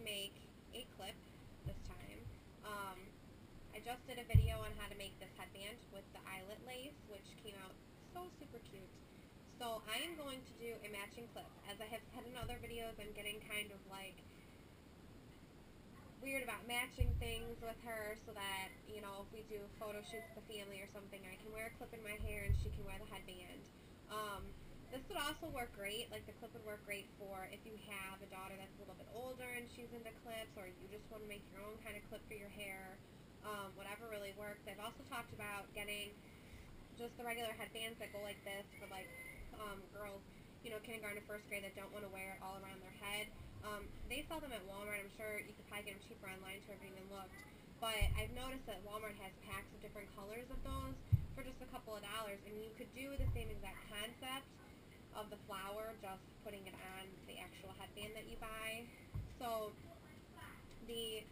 make a clip this time. I just did a video on how to make this headband with the eyelet lace, which came out so super cute. So I am going to do a matching clip. As I have said in other videos, I'm getting kind of like weird about matching things with her so that, you know, if we do photo shoots with the family or something, I can wear a clip in my hair and she can wear the headband. This would also work great, like the clip would work great for if you have a daughter that's a little bit older and she's into clips, or you just want to make your own kind of clip for your hair. Whatever really works. I've also talked about getting just the regular headbands that go like this for like girls, you know, kindergarten or first grade that don't want to wear it all around their head. They sell them at Walmart. I'm sure you could probably get them cheaper online too if you even looked. But I've noticed that Walmart has packs of different colors of those for just a couple of dollars, and you could do the same exact concept of the flower, just putting it on the actual headband that you buy. So the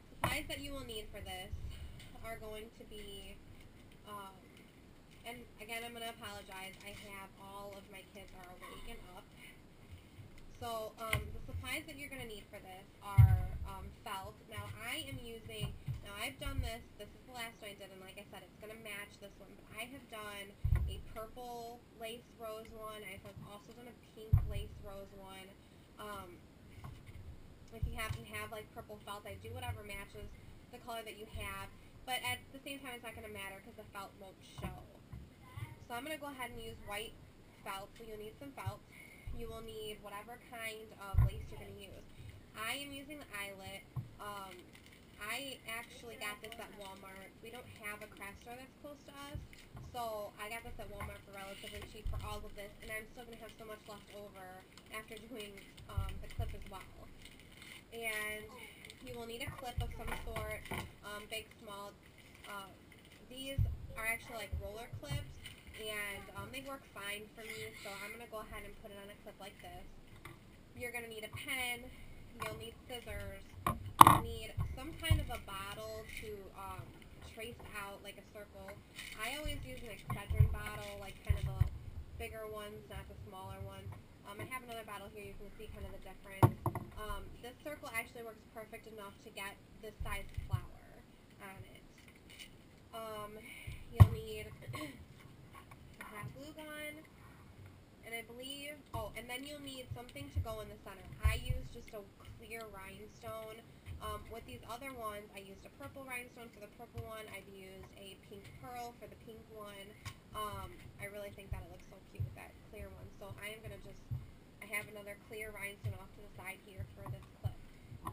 supplies that you will need for this are going to be, and again, I'm going to apologize, I have all of my kids are awake and up. So the supplies that you're going to need for this are felt. Now I've done this is the last one I did, and like I said, it's going to match this one, but I have done a purple lace rose one. I've also done a pink lace rose one. If you happen to have like purple felt, I do whatever matches the color that you have, but at the same time it's not going to matter because the felt won't show. So I'm going to go ahead and use white felt, so you'll need some felt. You will need whatever kind of lace you're going to use. I am using the Eyelet. I actually got this at Walmart. We don't have a craft store that's close to us, so I got this at Walmart for relatively cheap for all of this, and I'm still going to have so much left over after doing the clip as well. And you will need a clip of some sort, big, small. These are actually like roller clips, and they work fine for me, so I'm going to go ahead and put it on a clip like this. You're going to need a pen, you'll need scissors, you'll need some kind of a bottle to trace out like a circle. I always use an Excedrin bottle, like kind of the bigger ones, not the smaller ones. I have another bottle here, you can see kind of the difference. This circle actually works perfect enough to get this size flower on it. You'll need a hot glue gun, and I believe, and then you'll need something to go in the center. I used just a clear rhinestone. With these other ones, I used a purple rhinestone for the purple one. I've used a pink pearl for the pink one. I really think that it looks so cute with that clear one. So I am going to I have another clear rhinestone off to the side here for this clip.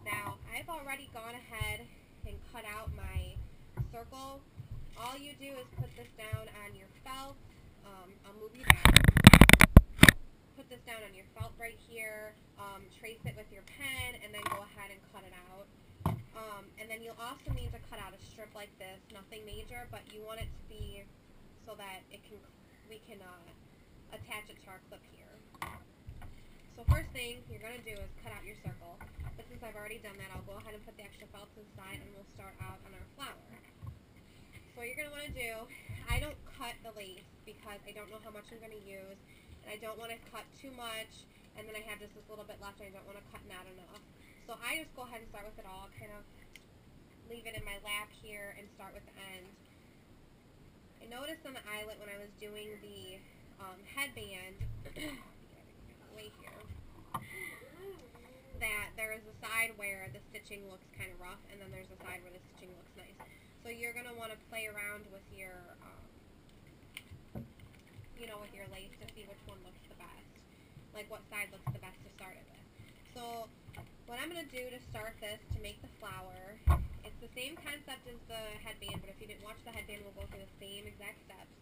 Now, I've already gone ahead and cut out my circle. All you do is put this down on your felt. I'll move you down. Put this down on your felt right here. Trace it with your pen, and then go ahead and cut it out. And then you'll also need to cut out a strip like this. Nothing major, but you want it to be so that we can attach it to our clip here. So first thing you're going to do is cut out your circle. But since I've already done that, I'll go ahead and put the extra felt to the side, and we'll start out on our flower. So what you're going to want to do, I don't cut the lace because I don't know how much I'm going to use, and I don't want to cut too much, and then I have just this little bit left, and I don't want to cut not enough. So I just go ahead and start with it all, kind of leave it in my lap here and start with the end. I noticed on the eyelet when I was doing the headband, way here, that there is a side where the stitching looks kind of rough, and then there's a side where the stitching looks nice. So you're going to want to play around with your, with your lace to see which one looks the best, like what side looks the best to start it with. So what I'm going to do to start this, to make the flower, it's the same concept as the headband, but if you didn't watch the headband, we'll go through the same exact steps.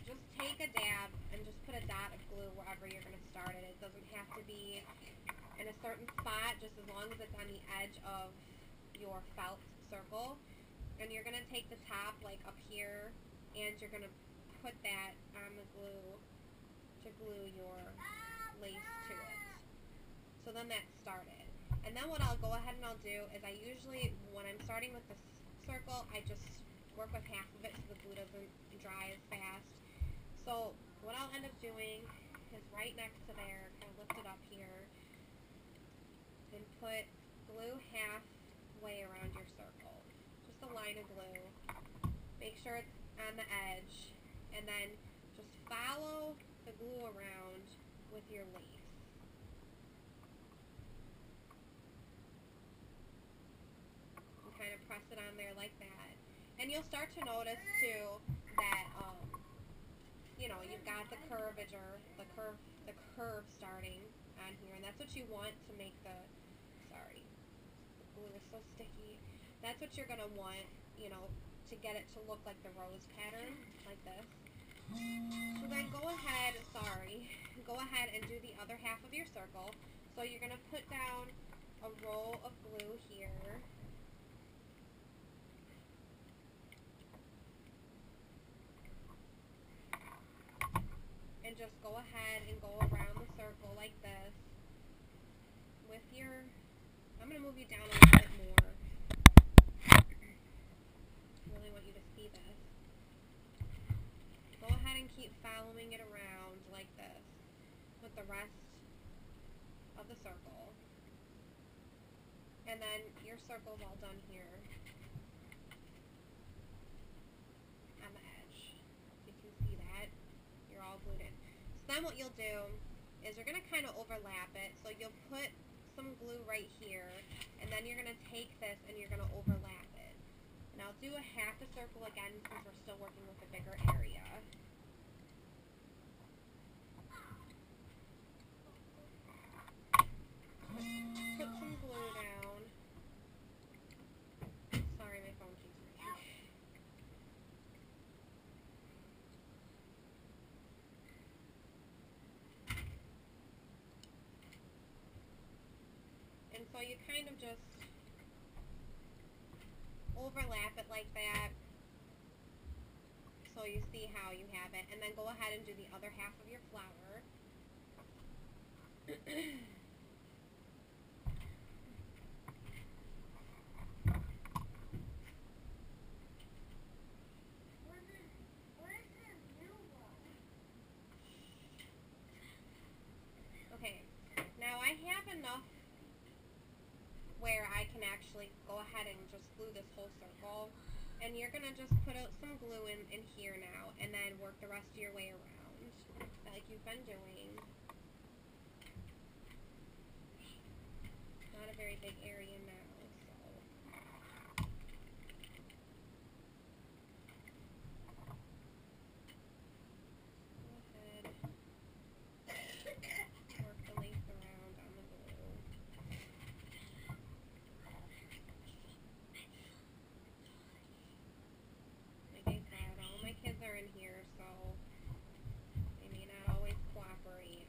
Just take a dab and just put a dot of glue wherever you're going to start it. It doesn't have to be in a certain spot, just as long as it's on the edge of your felt circle. And you're going to take the top, like up here, and you're going to put that on the glue to glue your lace to it. So then that's started. And then what I'll go ahead and I'll do is I usually, when I'm starting with the circle, I just work with half of it so the glue doesn't dry as fast. So what I'll end up doing is right next to there, kind of lift it up here, and put glue halfway around your circle. Just a line of glue. Make sure it's on the edge, and then just follow the glue around with your lace. And kind of press it on there like that. And you'll start to notice too that you know, you've got the curvature, the curve starting on here, and that's what you want to make the, sorry, the glue is so sticky. That's what you're going to want, you know, to get it to look like the rose pattern, like this. So then go ahead and do the other half of your circle. So you're going to put down a roll of glue here. And just go ahead and go around the circle like this with your, I'm going to move you down a little bit more. I really want you to see this. Go ahead and keep following it around like this with the rest of the circle. And then your circle's all done here on the edge. You can see that. You're all glued in. So then what you'll do is you're going to kind of overlap it. So you'll put some glue right here, and then you're going to take this and you're going to overlap it. And I'll do a half a circle again since we're still working with a bigger area. Put some glue down. Sorry, my phone keeps ringing. And so you kind of just overlap it like that so you see how you have it, and then go ahead and do the other half of your flower. Okay, now I have enough where I can actually go ahead and just glue this whole circle, and you're going to just put out some glue in here now, and then work the rest of your way around like you've been doing. Not a very big area now, so go ahead, work the lace around on the glue. Like I said, all my kids are in here, so they may not always cooperate.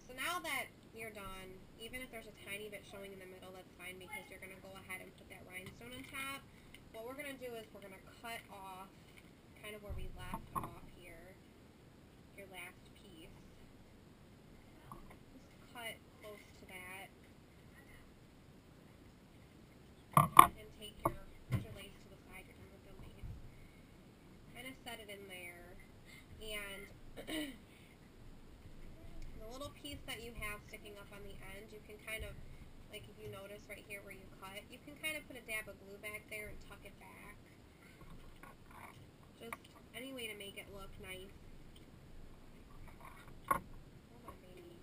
So now that you're done, even if there's a tiny bit showing in the middle, that's fine, because you're going to go ahead and put that rhinestone on top. What we're going to do is we're going to cut off kind of where we left off here, your last piece. Just cut close to that. And take put your lace to the side, you're done with the lace. Kind of set it in there. And the little piece that you have sticking up on the end, you can kind of, like if you notice right here where you cut, you can kind of put a dab of glue back there and tuck it back. Just any way to make it look nice. Hold on, baby.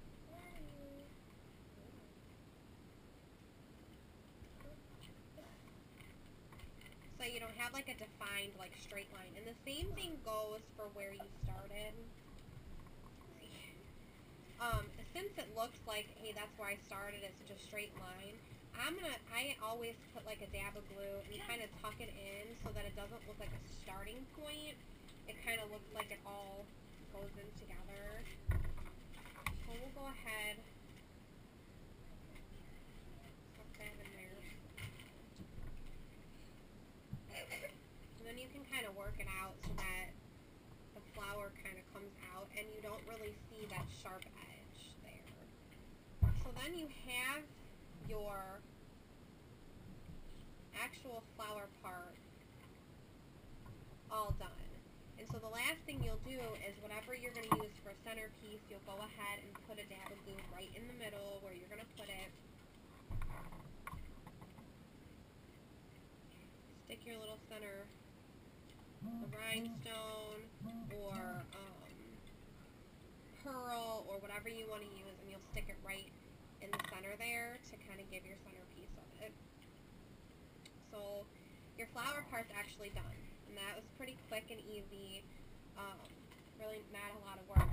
So you don't have like a defined like straight line. And the same thing goes for where you started. Since it looks like, hey, that's where I started, it's just a straight line, I always put like a dab of glue and kind of tuck it in so that it doesn't look like a starting point. It kind of looks like it all goes in together. So we'll go ahead, tuck that in there. And then you can kind of work it out so that the flower kind of comes out and you don't really see that sharp edge there. So then you have your actual flower part all done. And so the last thing you'll do is whatever you're going to use for a centerpiece, you'll go ahead and put a dab of glue right in the middle where you're going to put it. Stick your little center rhinestone or pearl or whatever you want to use, and you'll stick it right in the center there to kind of give your centerpiece of it. So your flower part's actually done, and that was pretty quick and easy, really not a lot of work.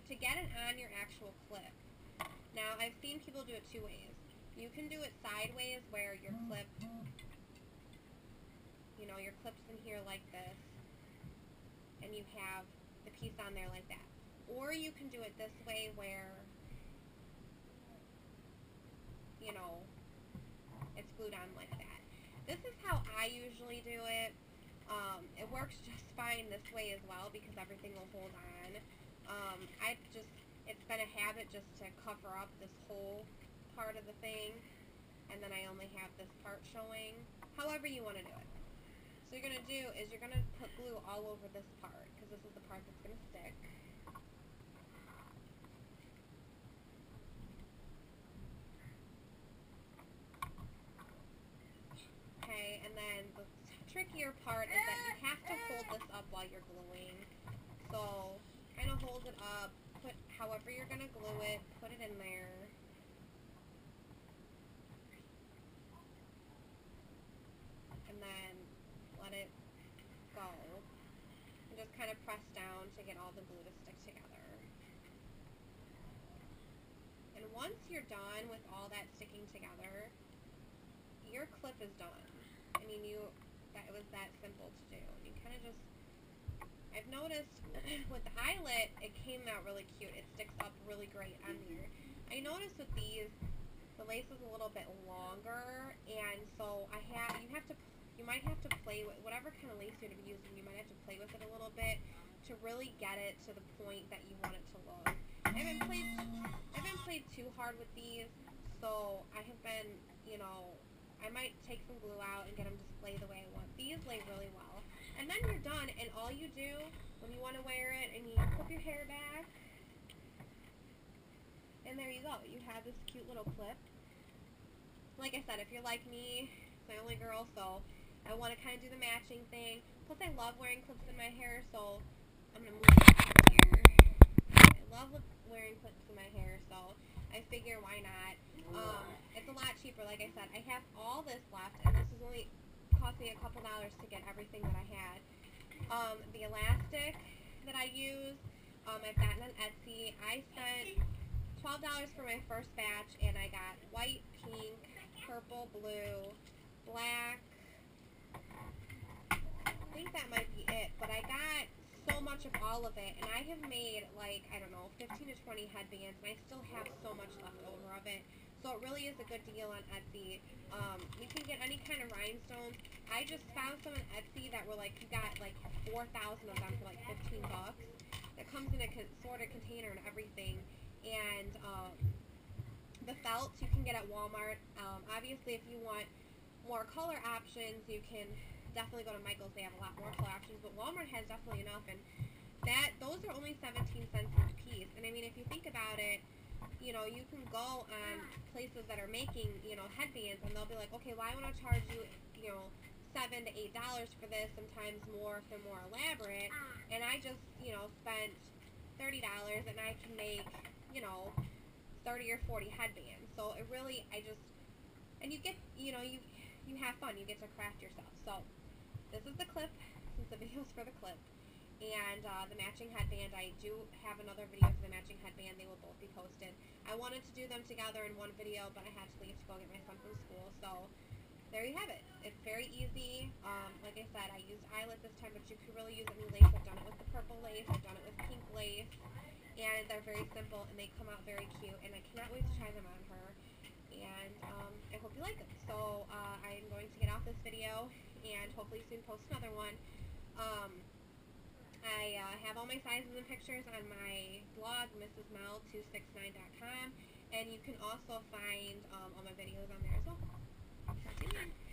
To get it on your actual clip, now I've seen people do it two ways. You can do it sideways where your clip, you know, your clip's in here like this, and you have the piece on there like that. Or you can do it this way where, you know, it's glued on like that. This is how I usually do it. It works just fine this way as well because everything will hold on. It's been a habit just to cover up this whole part of the thing, and then I only have this part showing. However you want to do it. So you're going to do is you're going to put glue all over this part, because this is the part that's going to stick. Okay, and then the trickier part is that you have to hold this up while you're gluing. So kind of hold it up, put however you're going to glue it, put it in there. And then let it go. And just kind of press down to get all the glue to stick together. And once you're done with all that sticking together, your clip is done. I mean, it was that simple to do. You kind of just, I've noticed with the eyelet, it came out really cute. It sticks up really great on there. I noticed with these, the lace is a little bit longer, and so you might have to play with whatever kind of lace you're going to be using. You might have to play with it a little bit to really get it to the point that you want it to look. I haven't played too hard with these, so I have been, you know, I might take some glue out and get them displayed the way I want. These lay really well. And then you're done, and all you do when you want to wear it, and you flip your hair back, and there you go. You have this cute little clip. Like I said, if you're like me, I'm the only girl, so I want to kind of do the matching thing. Plus, I love wearing clips in my hair, so I'm going to move it here. I love wearing clips in my hair, so I figure why not. It's a lot cheaper, like I said. I have all this left, and this is only cost me a couple dollars to get everything that I had. The elastic that I use, I've gotten on Etsy. I spent $12 for my first batch, and I got white, pink, purple, blue, black. I think that might be it, but I got so much of all of it, and I have made, like, I don't know, 15 to 20 headbands, and I still have so much left over of it. So it really is a good deal on Etsy. You can get any kind of rhinestones. I just found some on Etsy that were like, you got like 4,000 of them for like 15 bucks. It comes in a sorted container and everything. And the felts you can get at Walmart. Obviously, if you want more color options, you can definitely go to Michael's. They have a lot more color options, but Walmart has definitely enough. And those are only 17 cents a piece. And I mean, if you think about it, you know, you can go on places that are making, you know, headbands, and they'll be like, okay, well, I want to charge you, you know, $7 to $8 for this, sometimes more if they're more elaborate, and I just, you know, spent $30, and I can make, you know, 30 or 40 headbands. So it really, and you get, you know, you have fun, you get to craft yourself. So this is the clip, since the video's for the clip. And the matching headband, I do have another video for the matching headband. They will both be posted. I wanted to do them together in one video, but I had to leave to go get my son from school. So there you have it. It's very easy. Like I said, I used Eyelet this time, but you could really use any lace. I've done it with the purple lace. I've done it with pink lace. And they're very simple, and they come out very cute. And I cannot wait to try them on her. And I hope you like them. So I'm going to get off this video and hopefully soon post another one. I have all my sizes and pictures on my blog, mrsmel269.com, and you can also find all my videos on there as well. Talk to you later.